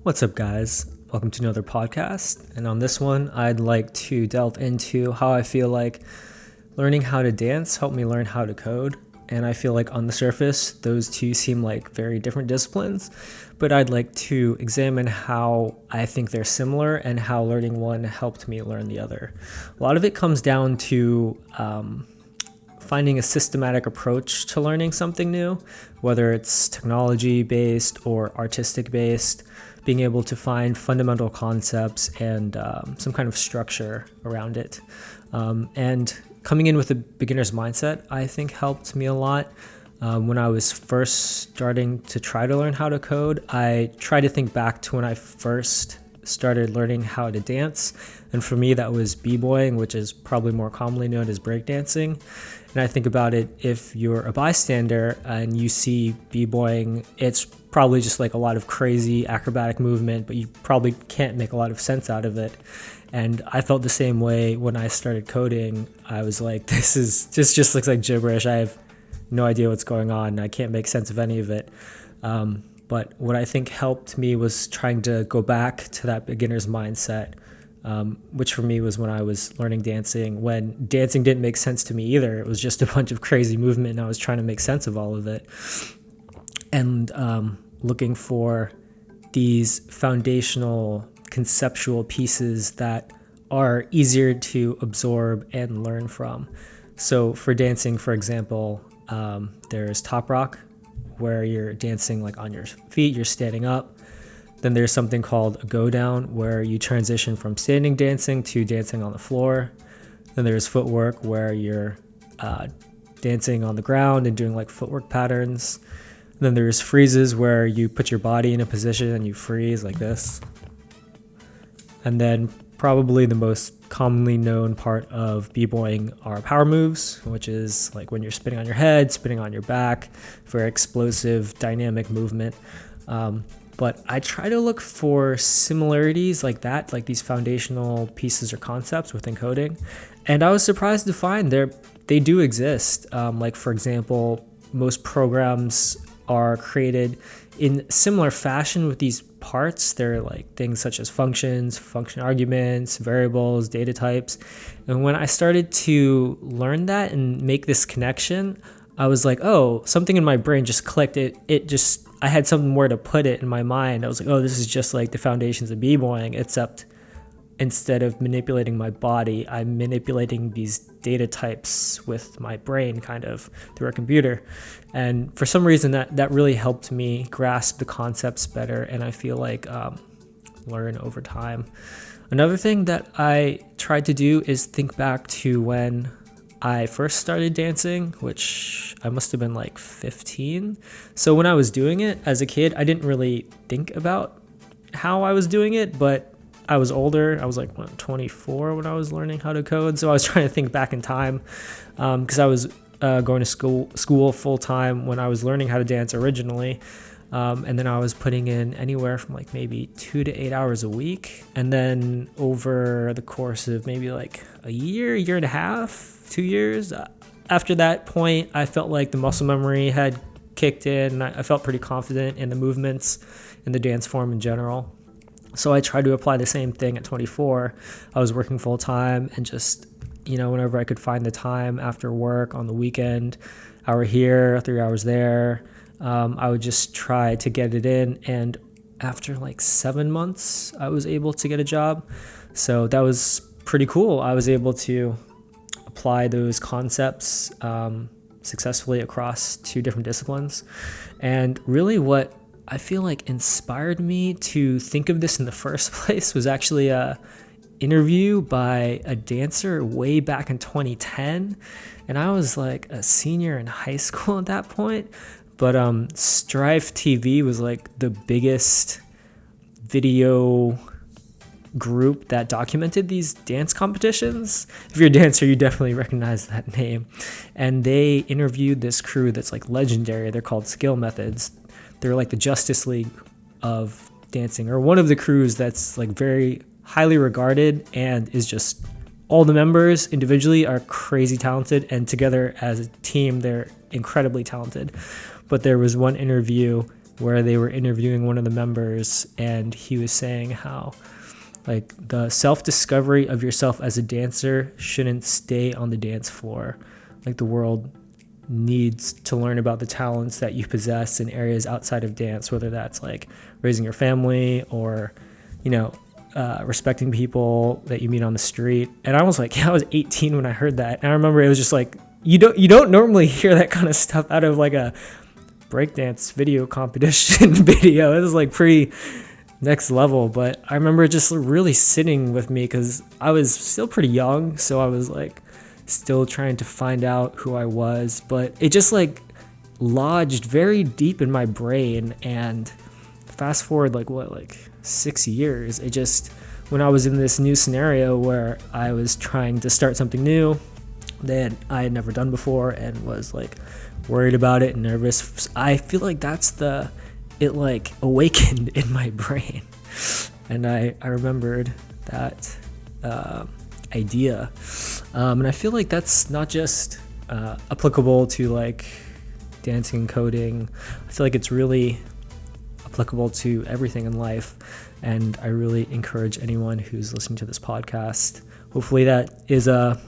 What's up, guys? Welcome to another podcast. And on this one, I'd like to delve into how I feel like learning how to dance helped me learn how to code. And I feel like on the surface, those two seem like very different disciplines, but I'd like to examine how I think they're similar and how learning one helped me learn the other. A lot of it comes down to finding a systematic approach to learning something new, whether it's technology based or artistic based, being able to find fundamental concepts and some kind of structure around it. And coming in with a beginner's mindset, I think helped me a lot. When I was first starting to try to learn how to code, I tried to think back to when I first started learning how to dance. And for me, that was b-boying, which is probably more commonly known as breakdancing. And I think about it, if you're a bystander and you see b-boying, it's probably just like a lot of crazy acrobatic movement, but you probably can't make a lot of sense out of it. And I felt the same way when I started coding. I was like, this just looks like gibberish. I have no idea what's going on. I can't make sense of any of it. But what I think helped me was trying to go back to that beginner's mindset, which for me was when I was learning dancing, when dancing didn't make sense to me either. It was just a bunch of crazy movement and I was trying to make sense of all of it. And looking for these foundational conceptual pieces that are easier to absorb and learn from. So for dancing, for example, there's top rock, where you're dancing like on your feet, you're standing up. Then there's something called a go down, where you transition from standing dancing to dancing on the floor. Then there's footwork, where you're dancing on the ground and doing like footwork patterns. Then there's freezes, where you put your body in a position and you freeze like this. And then probably the most commonly known part of b-boying are power moves, which is like when you're spinning on your head, spinning on your back, very explosive, dynamic movement. But I try to look for similarities like that, like these foundational pieces or concepts within coding. And I was surprised to find they do exist. Like, for example, most programs are created in similar fashion with these parts. They're like things such as functions, function arguments, variables, data types. And when I started to learn that and make this connection, I was like, oh, something in my brain just clicked. I had somewhere to put it in my mind. I was like, oh, this is just like the foundations of b-boying, except instead of manipulating my body, I'm manipulating these data types with my brain kind of through a computer. And for some reason that really helped me grasp the concepts better, and I feel like learn over time. Another thing that I tried to do is think back to when I first started dancing, which I must have been like 15. So when I was doing it as a kid, I didn't really think about how I was doing it, but I was older. I was like 24 when I was learning how to code. So I was trying to think back in time because I was going to school full time when I was learning how to dance originally. And then I was putting in anywhere from like maybe 2 to 8 hours a week. And then over the course of maybe like a year and a half, 2 years, after that point, I felt like the muscle memory had kicked in. And I felt pretty confident in the movements and the dance form in general. So I tried to apply the same thing at 24. I was working full time and just, whenever I could find the time after work on the weekend, hour here, 3 hours there, I would just try to get it in. And after like 7 months, I was able to get a job. So that was pretty cool. I was able to apply those concepts successfully across 2 different disciplines. And really what I feel like inspired me to think of this in the first place was actually a interview by a dancer way back in 2010. And I was like a senior in high school at that point. But Strife TV was like the biggest video group that documented these dance competitions. If you're a dancer, you definitely recognize that name. And they interviewed this crew that's like legendary. They're called Skill Methods. They're like the Justice League of dancing, or one of the crews that's like very highly regarded and is just, all the members individually are crazy talented, and together as a team, they're incredibly talented. But there was one interview where they were interviewing one of the members, and he was saying how like the self-discovery of yourself as a dancer shouldn't stay on the dance floor. Like the world needs to learn about the talents that you possess in areas outside of dance, whether that's like raising your family or, respecting people that you meet on the street. And I was like, I was 18 when I heard that. And I remember it was just like, you don't normally hear that kind of stuff out of like a breakdance video competition video. It was like pretty next level, but I remember just really sitting with me because I was still pretty young. So I was like still trying to find out who I was, but it just like lodged very deep in my brain. And fast forward like 6 years, it just, when I was in this new scenario where I was trying to start something new that I had never done before and was like worried about it and nervous, I feel like it like awakened in my brain. And I remembered that idea. And I feel like that's not just applicable to like dancing and coding. I feel like it's really applicable to everything in life. And I really encourage anyone who's listening to this podcast, hopefully that is a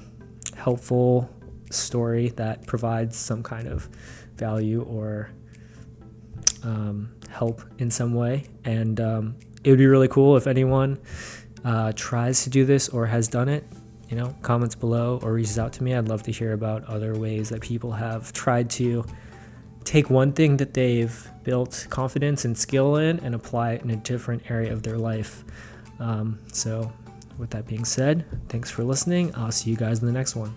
helpful story that provides some kind of value or help in some way. And it would be really cool if anyone tries to do this or has done it, comments below or reaches out to me. I'd love to hear about other ways that people have tried to take one thing that they've built confidence and skill in and apply it in a different area of their life. So with that being said, thanks for listening. I'll see you guys in the next one.